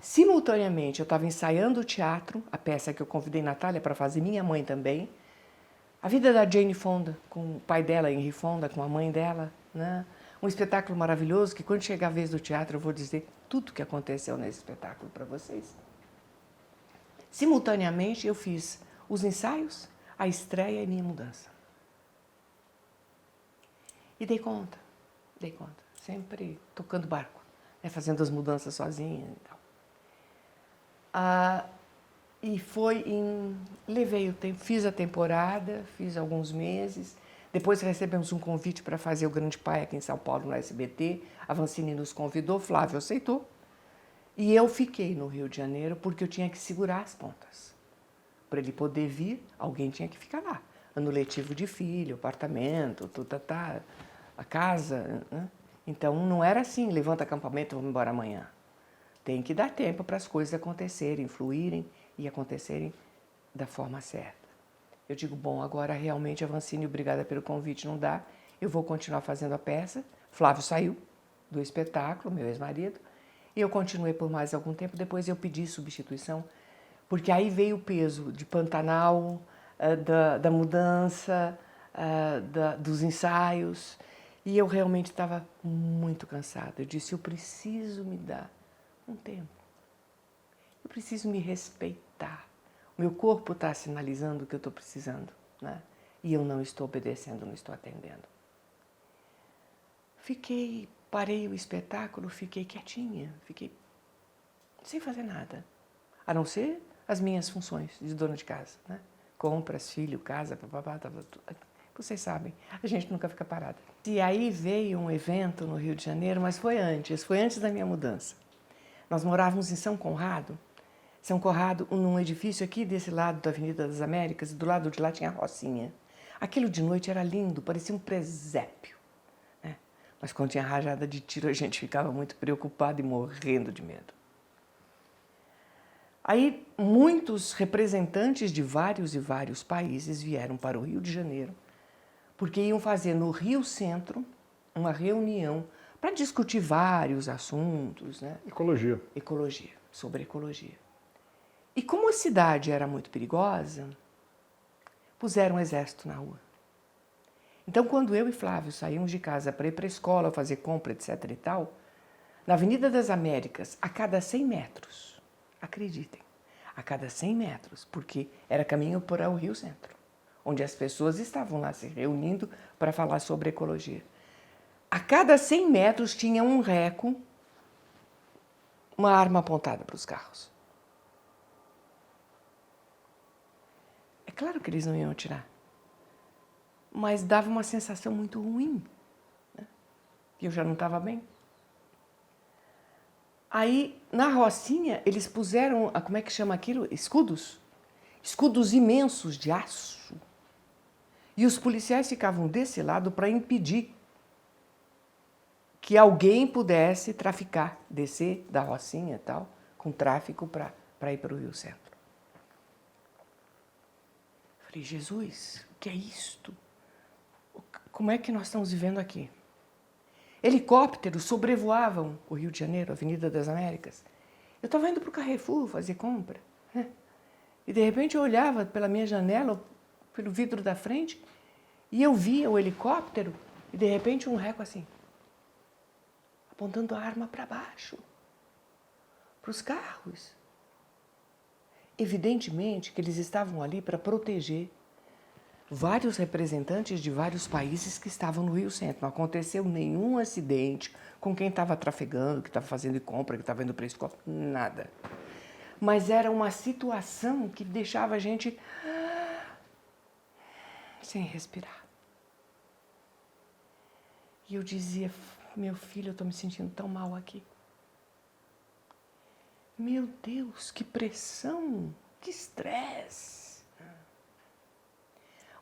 Simultaneamente, eu estava ensaiando o teatro, a peça que eu convidei Natália para fazer, minha mãe também. A vida da Jane Fonda, com o pai dela, Henry Fonda, com a mãe dela, né? Um espetáculo maravilhoso que, quando chegar a vez do teatro, eu vou dizer tudo o que aconteceu nesse espetáculo para vocês. Simultaneamente, eu fiz os ensaios, a estreia e minha mudança. E dei conta, sempre tocando barco, né? Fazendo as mudanças sozinha e tal. Levei o tempo, fiz a temporada, fiz alguns meses. Depois recebemos um convite para fazer o Grande Pai aqui em São Paulo, no SBT. A Vancini nos convidou, Flávio aceitou. E eu fiquei no Rio de Janeiro porque eu tinha que segurar as pontas. Para ele poder vir, alguém tinha que ficar lá. Ano letivo de filho, apartamento, a casa, né? Então não era assim, levanta acampamento, vamos embora amanhã. Tem que dar tempo para as coisas acontecerem, fluírem e acontecerem da forma certa. Eu digo, bom, agora realmente a Vancini, obrigada pelo convite, não dá. Eu vou continuar fazendo a peça. Flávio saiu do espetáculo, meu ex-marido, e eu continuei por mais algum tempo. Depois eu pedi substituição, porque aí veio o peso de Pantanal, da mudança, dos ensaios, e eu realmente estava muito cansada. Eu disse, eu preciso me dar um tempo. Eu preciso me respeitar. O meu corpo está sinalizando o que eu estou precisando, né? E eu não estou obedecendo, não estou atendendo. Parei o espetáculo, fiquei quietinha, fiquei sem fazer nada. A não ser as minhas funções de dona de casa, né? Compras, filho, casa, papapá, vocês sabem, a gente nunca fica parada. E aí veio um evento no Rio de Janeiro, mas foi antes da minha mudança. Nós morávamos em São Conrado, num edifício aqui desse lado da Avenida das Américas, e do lado de lá tinha a Rocinha. Aquilo de noite era lindo, parecia um presépio, né? Mas quando tinha rajada de tiro, a gente ficava muito preocupado e morrendo de medo. Aí muitos representantes de vários e vários países vieram para o Rio de Janeiro, porque iam fazer no Rio Centro uma reunião para discutir vários assuntos, né? Ecologia. Ecologia, sobre ecologia. E como a cidade era muito perigosa, puseram um exército na rua. Então, quando eu e Flávio saímos de casa para ir para a escola, fazer compra, etc. e tal, na Avenida das Américas, a cada 100 metros, acreditem, a cada 100 metros, porque era caminho para o Rio Centro, onde as pessoas estavam lá se reunindo para falar sobre ecologia. A cada 100 metros tinha um reco, uma arma apontada para os carros. É claro que eles não iam atirar, mas dava uma sensação muito ruim, né? Que eu já não estava bem. Aí, na Rocinha, eles puseram, como é que chama aquilo? Escudos? Escudos imensos de aço. E os policiais ficavam desse lado para impedir que alguém pudesse traficar, descer da Rocinha e tal, com tráfico para ir para o Rio Centro. Falei, Jesus, o que é isto? Como é que nós estamos vivendo aqui? Helicópteros sobrevoavam o Rio de Janeiro, a Avenida das Américas. Eu estava indo para o Carrefour fazer compra, né? E de repente eu olhava pela minha janela, pelo vidro da frente, e eu via o helicóptero e de repente um reco assim, apontando a arma para baixo, para os carros. Evidentemente que eles estavam ali para proteger vários representantes de vários países que estavam no Rio Centro. Não aconteceu nenhum acidente com quem estava trafegando, que estava fazendo compra, que estava indo para a escola, nada. Mas era uma situação que deixava a gente sem respirar. E eu dizia, meu filho, eu estou me sentindo tão mal aqui. Meu Deus, que pressão, que estresse.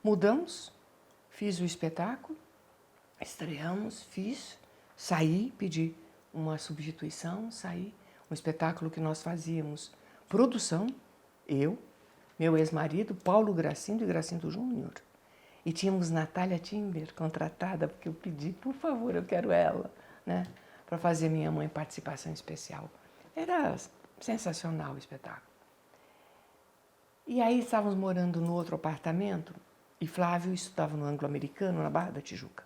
Mudamos, fiz o espetáculo, estreamos, saí, pedi uma substituição, saí. Um espetáculo que nós fazíamos, produção, eu, meu ex-marido, Paulo Gracindo e Gracindo Júnior. E tínhamos Natália Timber contratada, porque eu pedi, por favor, eu quero ela, né, para fazer minha mãe participação especial. Era sensacional o espetáculo. E aí estávamos morando no outro apartamento, e Flávio estudava no Anglo-Americano, na Barra da Tijuca.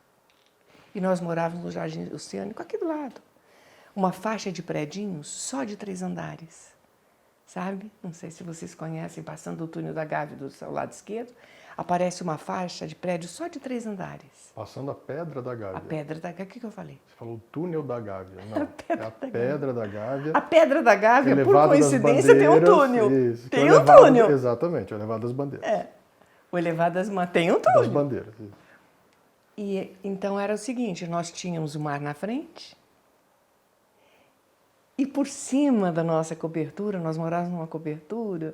E nós morávamos no Jardim Oceânico, aqui do lado. Uma faixa de predinhos só de 3 andares, sabe? Não sei se vocês conhecem, passando o túnel da Gávea do seu lado esquerdo, aparece uma faixa de prédio só de 3 andares. Passando a Pedra da Gávea. A Pedra da Gávea, o que eu falei? Você falou túnel da Gávea. Não, é a Pedra da Gávea. A Pedra da Gávea, por Elevado das coincidência, tem um túnel. Isso, Tem um túnel. Exatamente, o Elevado das Bandeiras. É, o Elevado tem um túnel. Das Bandeiras, isso. E então era o seguinte, nós tínhamos o mar na frente e por cima da nossa cobertura, nós morávamos numa cobertura,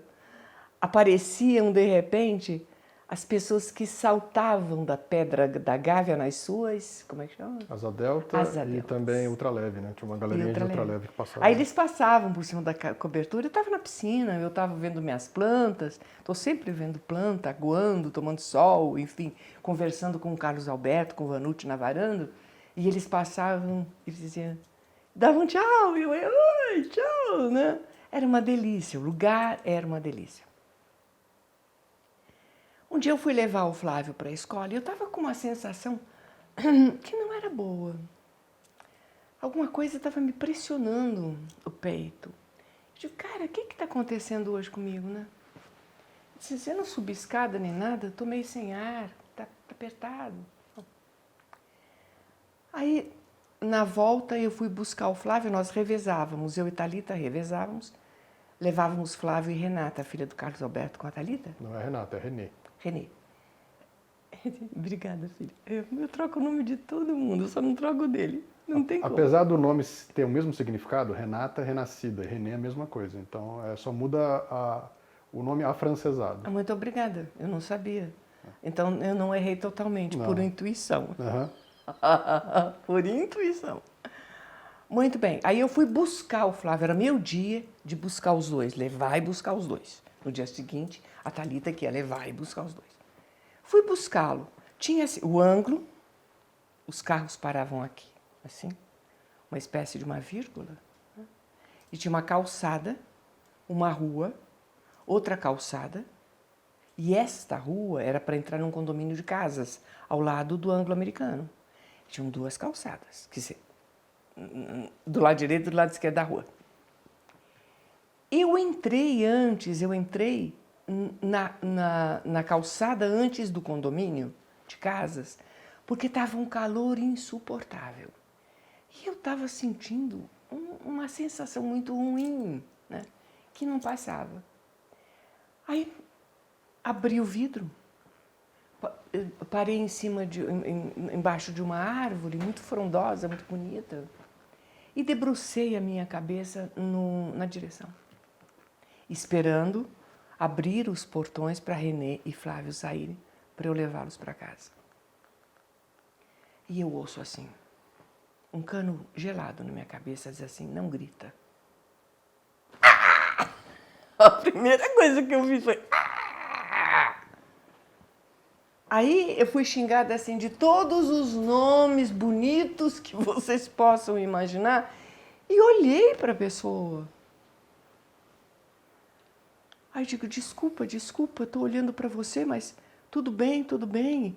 apareciam de repente as pessoas que saltavam da Pedra da Gávea nas suas, como é que chama? Asa Delta e também ultraleve, né? Tinha uma galerinha de ultraleve que passava. Aí eles passavam por cima da cobertura, eu estava na piscina, eu estava vendo minhas plantas, estou sempre vendo planta, aguando, tomando sol, enfim, conversando com o Carlos Alberto, com o Vanucci na varanda, e eles passavam, eles diziam, davam tchau, e eu, oi, tchau, né? Era uma delícia, o lugar era uma delícia. Um dia eu fui levar o Flávio para a escola e eu estava com uma sensação que não era boa. Alguma coisa estava me pressionando o peito. Eu digo, cara, o que está acontecendo hoje comigo, né? Se eu não subi escada nem nada, estou meio sem ar, está apertado. Aí, na volta, eu fui buscar o Flávio, nós revezávamos, eu e Thalita revezávamos, levávamos Flávio e Renata, a filha do Carlos Alberto, com a Thalita. Não é Renata, é Renê. Renê. Obrigada, filha. Eu troco o nome de todo mundo, eu só não troco o dele. Não tem como. Apesar do nome ter o mesmo significado, Renata é renascida, Renê é a mesma coisa. Então, só muda o nome afrancesado. Muito obrigada, eu não sabia. Então, eu não errei totalmente, por intuição. Uhum. Por intuição. Muito bem. Aí eu fui buscar o Flávio, era meu dia de buscar os dois, levar e buscar os dois. No dia seguinte, a Thalita que ia levar e buscar os dois. Fui buscá-lo. Tinha o ângulo, os carros paravam aqui, assim, uma espécie de uma vírgula, né? E tinha uma calçada, uma rua, outra calçada, e esta rua era para entrar num condomínio de casas, ao lado do ângulo americano. Tinham duas calçadas, do lado direito e do lado esquerdo da rua. Eu entrei na calçada antes do condomínio de casas, porque estava um calor insuportável. E eu estava sentindo uma sensação muito ruim, né, que não passava. Aí abri o vidro, parei embaixo de uma árvore muito frondosa, muito bonita, e debrucei a minha cabeça na direção, esperando abrir os portões para Renê e Flávio saírem, para eu levá-los para casa. E eu ouço assim, um cano gelado na minha cabeça, diz assim, não grita. A primeira coisa que eu fiz foi... Aí eu fui xingada assim de todos os nomes bonitos que vocês possam imaginar e olhei para a pessoa. Aí eu digo, desculpa, estou olhando para você, mas tudo bem, tudo bem.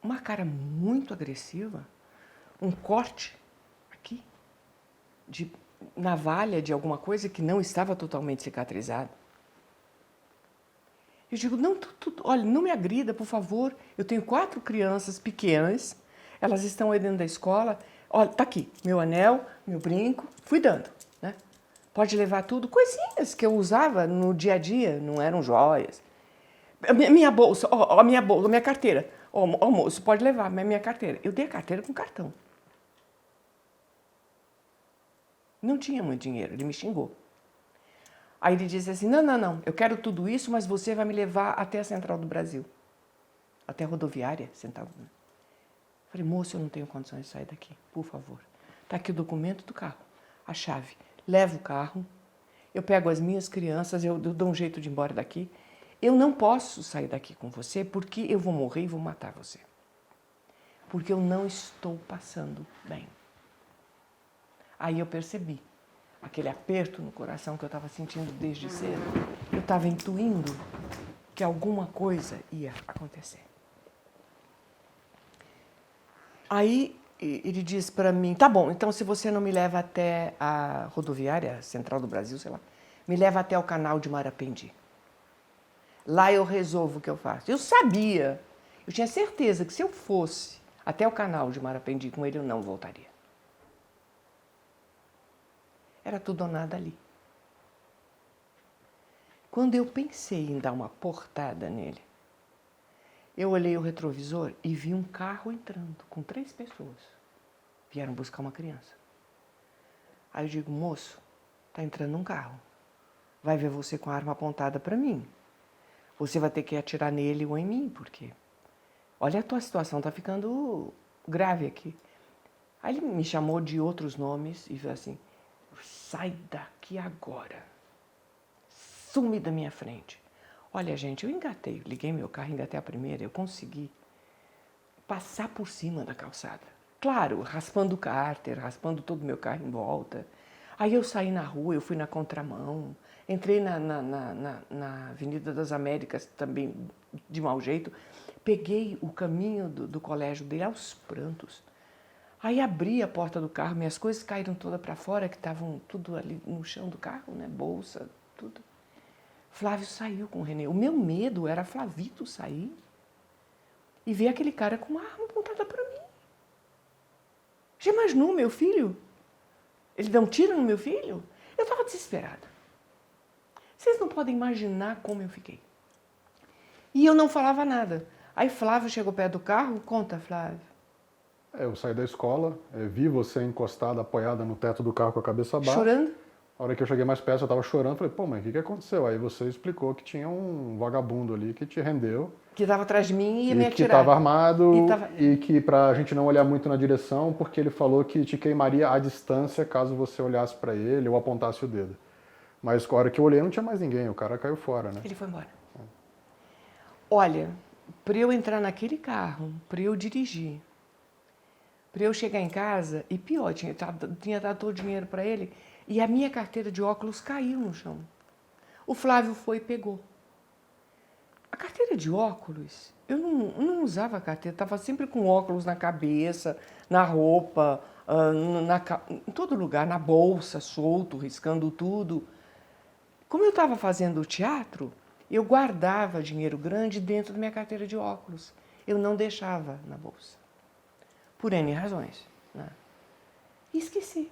Uma cara muito agressiva, um corte aqui, de navalha de alguma coisa que não estava totalmente cicatrizado. Eu digo, não, olha, não me agrida, por favor. Eu tenho 4 crianças pequenas, elas estão aí dentro da escola. Olha, tá aqui, meu anel, meu brinco, fui dando, né? Pode levar tudo, coisinhas que eu usava no dia a dia, não eram joias. Minha bolsa, minha bolsa, minha carteira. Moço, pode levar, mas minha carteira. Eu dei a carteira com cartão. Não tinha muito dinheiro, ele me xingou. Aí ele disse assim, não, eu quero tudo isso, mas você vai me levar até a Central do Brasil. Até a rodoviária Central do Brasil. Falei, moço, eu não tenho condições de sair daqui, por favor. Está aqui o documento do carro, a chave. Levo o carro, eu pego as minhas crianças, eu dou um jeito de ir embora daqui. Eu não posso sair daqui com você porque eu vou morrer e vou matar você. Porque eu não estou passando bem. Aí eu percebi aquele aperto no coração que eu estava sentindo desde cedo. Eu estava intuindo que alguma coisa ia acontecer. Aí ele disse para mim, tá bom, então se você não me leva até a rodoviária Central do Brasil, sei lá, me leva até o canal de Marapendi. Lá eu resolvo o que eu faço. Eu sabia, eu tinha certeza que se eu fosse até o canal de Marapendi com ele, eu não voltaria. Era tudo ou nada ali. Quando eu pensei em dar uma portada nele, eu olhei o retrovisor e vi um carro entrando com 3 pessoas. Vieram buscar uma criança. Aí eu digo, moço, tá entrando um carro. Vai ver você com a arma apontada para mim. Você vai ter que atirar nele ou em mim, porque... Olha, a tua situação tá ficando grave aqui. Aí ele me chamou de outros nomes e falou assim, sai daqui agora. Sume da minha frente. Olha, gente, eu engatei, liguei meu carro, engatei a primeira, eu consegui passar por cima da calçada. Claro, raspando o cárter, raspando todo o meu carro em volta. Aí eu saí na rua, eu fui na contramão, entrei na Avenida das Américas também de mau jeito, peguei o caminho do colégio dele aos prantos. Aí abri a porta do carro, minhas coisas caíram todas para fora, que estavam tudo ali no chão do carro, né? Bolsa, tudo. Flávio saiu com o Renê. O meu medo era Flavito sair e ver aquele cara com uma arma apontada para mim. Já imaginou meu filho? Ele dá um tiro no meu filho? Eu estava desesperada. Vocês não podem imaginar como eu fiquei. E eu não falava nada. Aí Flávio chegou perto do carro. Conta, Flávio. Eu saí da escola, vi você encostada, apoiada no teto do carro com a cabeça baixa. Chorando? A hora que eu cheguei mais perto, eu estava chorando, falei, pô, mãe, o que aconteceu? Aí você explicou que tinha um vagabundo ali que te rendeu. Que estava atrás de mim e ia me E que atirar. estava armado tava... e que pra gente não olhar muito na direção, porque ele falou que te queimaria à distância caso você olhasse para ele ou apontasse o dedo. Mas na hora que eu olhei não tinha mais ninguém, o cara caiu fora, né? Ele foi embora. Olha, para eu entrar naquele carro, para eu dirigir, para eu chegar em casa, e pior, tinha dado todo o dinheiro para ele, e a minha carteira de óculos caiu no chão. O Flávio foi e pegou. A carteira de óculos, eu não usava a carteira, estava sempre com óculos na cabeça, na roupa, em todo lugar, na bolsa, solto, riscando tudo. Como eu estava fazendo teatro, eu guardava dinheiro grande dentro da minha carteira de óculos. Eu não deixava na bolsa. Por N razões. Né? E esqueci.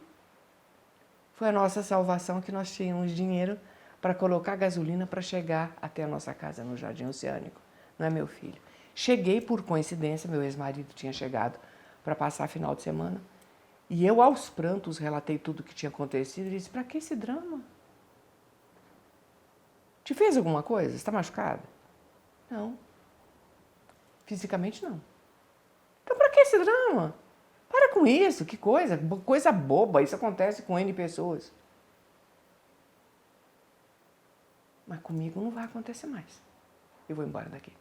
Foi a nossa salvação que nós tínhamos dinheiro para colocar gasolina para chegar até a nossa casa no Jardim Oceânico. Não é meu filho. Cheguei, por coincidência, meu ex-marido tinha chegado para passar final de semana. E eu, aos prantos, relatei tudo o que tinha acontecido e disse, para que esse drama? Te fez alguma coisa? Você está machucado? Não. Fisicamente, não. Então, para que esse drama? Para com isso, que coisa, coisa boba, isso acontece com N pessoas. Mas comigo não vai acontecer mais. Eu vou embora daqui.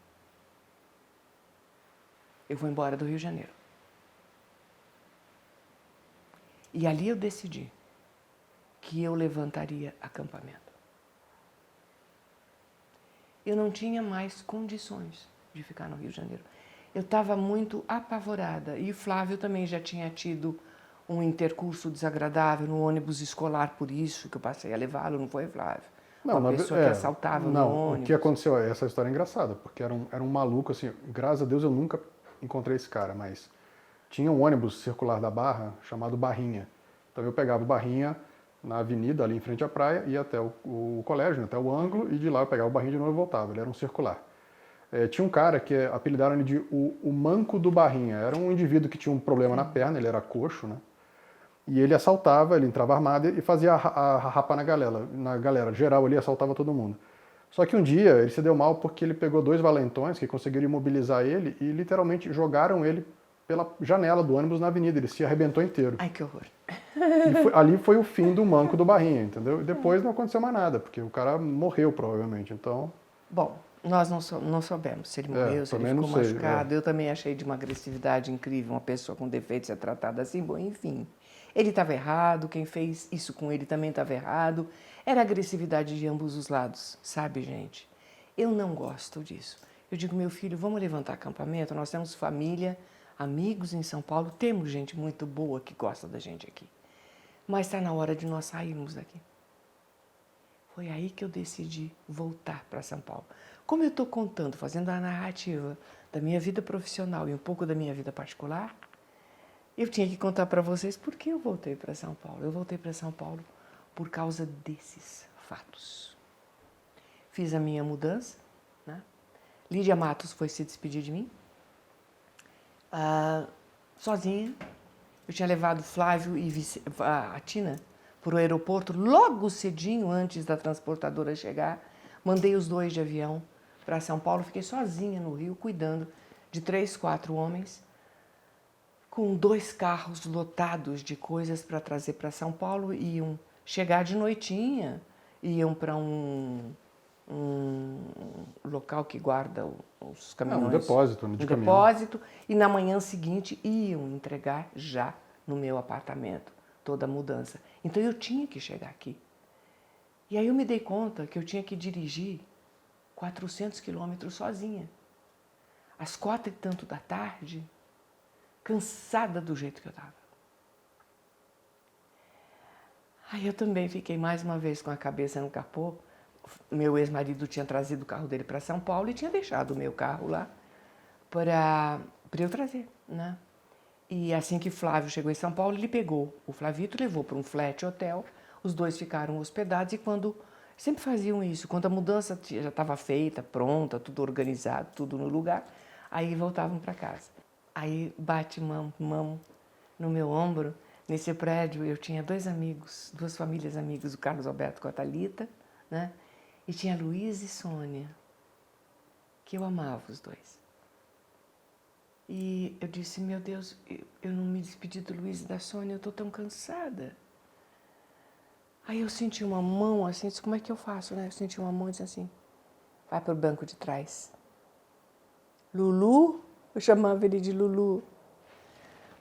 Eu vou embora do Rio de Janeiro. E ali eu decidi que eu levantaria acampamento. Eu não tinha mais condições de ficar no Rio de Janeiro. Eu estava muito apavorada. E o Flávio também já tinha tido um intercurso desagradável no ônibus escolar, por isso que eu passei a levá-lo, não foi, Flávio? Não, Uma pessoa que assaltava no ônibus. O que aconteceu, essa história é engraçada, porque era um maluco, assim, graças a Deus eu nunca encontrei esse cara, mas tinha um ônibus circular da Barra chamado Barrinha. Então eu pegava o Barrinha na avenida, ali em frente à praia, ia até o colégio, até o ângulo, e de lá eu pegava o Barrinha de novo e voltava, ele era um circular. Tinha um cara que apelidaram ele de o Manco do Barrinha, era um indivíduo que tinha um problema na perna, ele era coxo, né? E ele assaltava, ele entrava armado e fazia a rapa na galera. Geral, ele assaltava todo mundo. Só que um dia ele se deu mal porque ele pegou 2 valentões que conseguiram imobilizar ele e literalmente jogaram ele pela janela do ônibus na avenida. Ele se arrebentou inteiro. Ai, que horror. Ali foi o fim do Manco do Barrinha, entendeu? E depois não aconteceu mais nada, porque o cara morreu provavelmente, então... Bom, nós não soubemos se ele morreu, se ele ficou machucado. Eu também achei de uma agressividade incrível uma pessoa com defeito ser tratada assim. Bom, enfim... Ele estava errado, quem fez isso com ele também estava errado. Era agressividade de ambos os lados, sabe, gente? Eu não gosto disso. Eu digo, meu filho, vamos levantar acampamento? Nós temos família, amigos em São Paulo, temos gente muito boa que gosta da gente aqui. Mas está na hora de nós sairmos daqui. Foi aí que eu decidi voltar para São Paulo. Como eu estou contando, fazendo a narrativa da minha vida profissional e um pouco da minha vida particular, eu tinha que contar para vocês por que eu voltei para São Paulo. Eu voltei para São Paulo por causa desses fatos. Fiz a minha mudança, né? Lídia Matos foi se despedir de mim, sozinha. Eu tinha levado Flávio e a Tina para o aeroporto logo cedinho, antes da transportadora chegar. Mandei os 2 de avião para São Paulo. Fiquei sozinha no Rio, cuidando de 3, 4 homens, com 2 carros lotados de coisas para trazer para São Paulo. Iam chegar de noitinha, iam para um local que guarda os caminhões. Um depósito de caminhão. Depósito, e na manhã seguinte iam entregar já no meu apartamento toda a mudança. Então eu tinha que chegar aqui. E aí eu me dei conta que eu tinha que dirigir 400 quilômetros sozinha. Às 4 e tanto da tarde, cansada do jeito que eu estava. Aí eu também fiquei mais uma vez com a cabeça no capô. Meu ex-marido tinha trazido o carro dele para São Paulo e tinha deixado o meu carro lá para eu trazer, né? E assim que Flávio chegou em São Paulo, ele pegou o Flavito, levou para um flat hotel, os 2 ficaram hospedados e sempre faziam isso, quando a mudança já estava feita, pronta, tudo organizado, tudo no lugar, aí voltavam para casa. Aí bate mão no meu ombro, Nesse prédio eu tinha 2 amigos, 2 famílias amigos, o Carlos Alberto com a Thalita, né? E tinha Luiz e Sônia, que eu amava os 2. E eu disse, meu Deus, eu não me despedi do Luiz e da Sônia, eu estou tão cansada. Aí eu senti uma mão assim, disse, como é que eu faço, né? Eu senti uma mão e disse assim, vai para o banco de trás. Lulu, eu chamava ele de Lulu.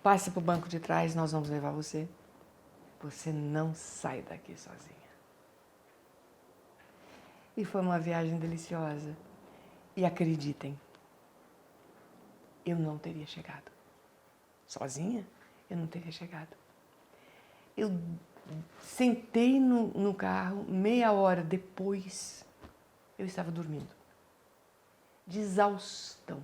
Passe para o banco de trás, nós vamos levar você. Você não sai daqui sozinha. E foi uma viagem deliciosa. E acreditem, eu não teria chegado. Sozinha, eu não teria chegado. Eu sentei no carro, meia hora depois, eu estava dormindo. De exaustão.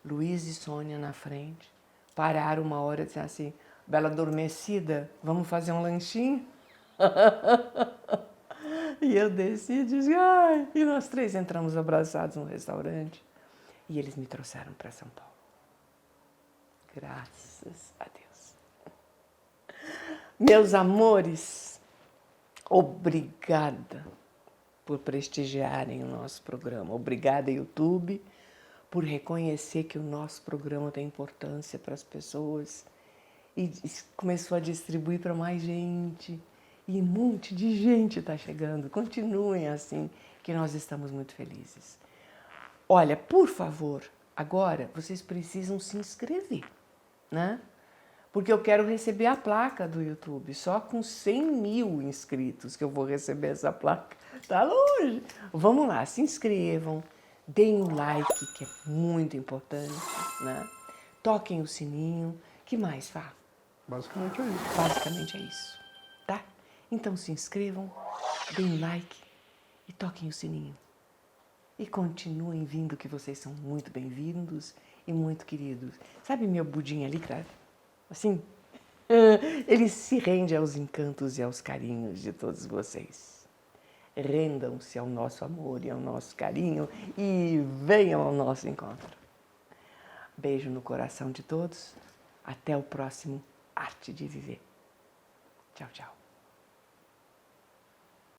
Luiz e Sônia na frente, pararam uma hora e disseram assim, Bela adormecida, vamos fazer um lanchinho? E eu desci e disse, ai, e nós 3 entramos abraçados no restaurante e eles me trouxeram para São Paulo. Graças a Deus. Meus amores, obrigada por prestigiarem o nosso programa. Obrigada, YouTube, por reconhecer que o nosso programa tem importância para as pessoas e começou a distribuir para mais gente. E um monte de gente está chegando. Continuem assim, que nós estamos muito felizes. Olha, por favor, agora vocês precisam se inscrever, né? Porque eu quero receber a placa do YouTube. Só com 100.000 inscritos que eu vou receber essa placa. Tá longe. Vamos lá, se inscrevam, deem o like, que é muito importante, né? Toquem o sininho. Que mais, Fá? Basicamente é isso. Basicamente é isso, tá? Então se inscrevam, deem like e toquem o sininho. E continuem vindo, que vocês são muito bem-vindos e muito queridos. Sabe meu budinho ali, cara? Assim, ele se rende aos encantos e aos carinhos de todos vocês. Rendam-se ao nosso amor e ao nosso carinho e venham ao nosso encontro. Beijo no coração de todos. Até o próximo Arte de Viver. Tchau, tchau.